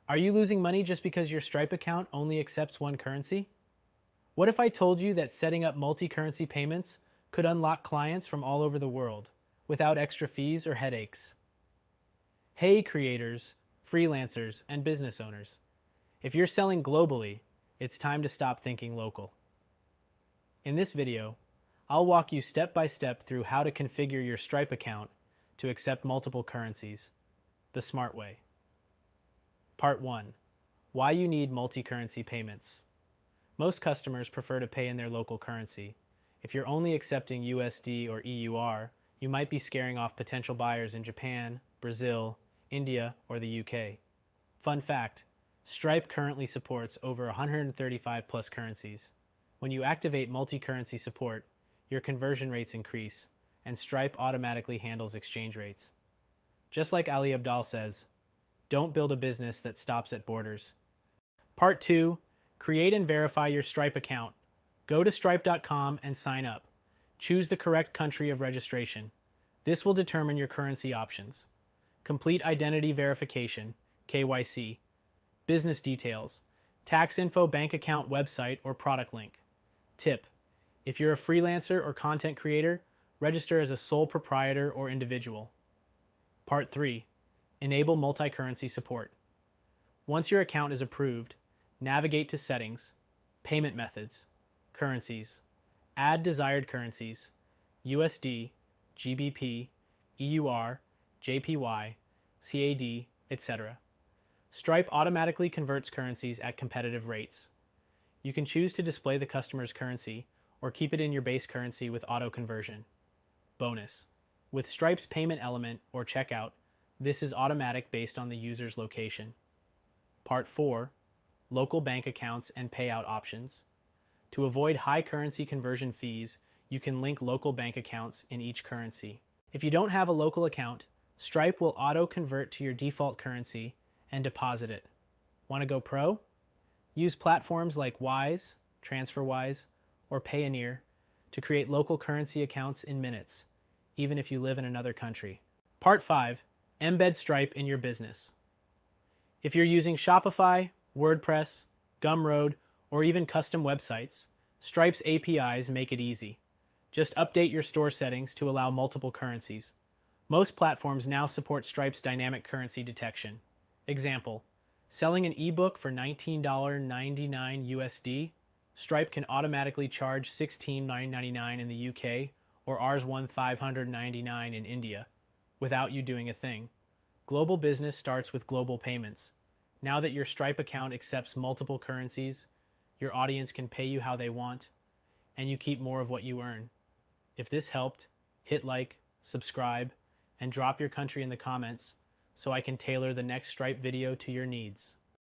Are you losing money just because your Stripe account only accepts one currency? What if I told you that setting up multi-currency payments could unlock clients from all over the world without extra fees or headaches? Hey creators, freelancers, and business owners. If you're selling globally, it's time to stop thinking local. In this video, I'll walk you step by step through how to configure your Stripe account to accept multiple currencies, the smart way. Part 1. Why you need multi-currency payments. Most customers prefer to pay in their local currency. If you're only accepting USD or EUR, you might be scaring off potential buyers in Japan, Brazil, India, or the UK. Fun fact, Stripe currently supports over 135 plus currencies. When you activate multi-currency support, your conversion rates increase, and Stripe automatically handles exchange rates. Just like Ali Abdaal says, don't build a business that stops at borders. Part 2. Create and verify your Stripe account. Go to stripe.com and sign up. Choose the correct country of registration. This will determine your currency options. Complete identity verification, KYC. Business details, tax info, bank account, website, or product link. Tip: if you're a freelancer or content creator, register as a sole proprietor or individual. Part 3. Enable multi-currency support. Once your account is approved, navigate to Settings, Payment Methods, Currencies. Add desired currencies, USD, GBP, EUR, JPY, CAD, etc. Stripe automatically converts currencies at competitive rates. You can choose to display the customer's currency or keep it in your base currency with auto conversion. Bonus: with Stripe's payment element or checkout, this is automatic based on the user's location. Part 4. Local bank accounts and payout options. To avoid high currency conversion fees, you can link local bank accounts in each currency. If you don't have a local account, Stripe will auto-convert to your default currency and deposit it. Want to go pro? Use platforms like Wise, TransferWise, or Payoneer to create local currency accounts in minutes, even if you live in another country. Part 5. Embed Stripe in your business. If you're using Shopify, WordPress, Gumroad, or even custom websites, Stripe's APIs make it easy. Just update your store settings to allow multiple currencies. Most platforms now support Stripe's dynamic currency detection. Example: selling an ebook for $19.99 USD, Stripe can automatically charge $16.99 in the UK or Rs. 1,599 in India without you doing a thing. Global business starts with global payments. Now that your Stripe account accepts multiple currencies, your audience can pay you how they want, and you keep more of what you earn. If this helped, hit like, subscribe, and drop your country in the comments so I can tailor the next Stripe video to your needs.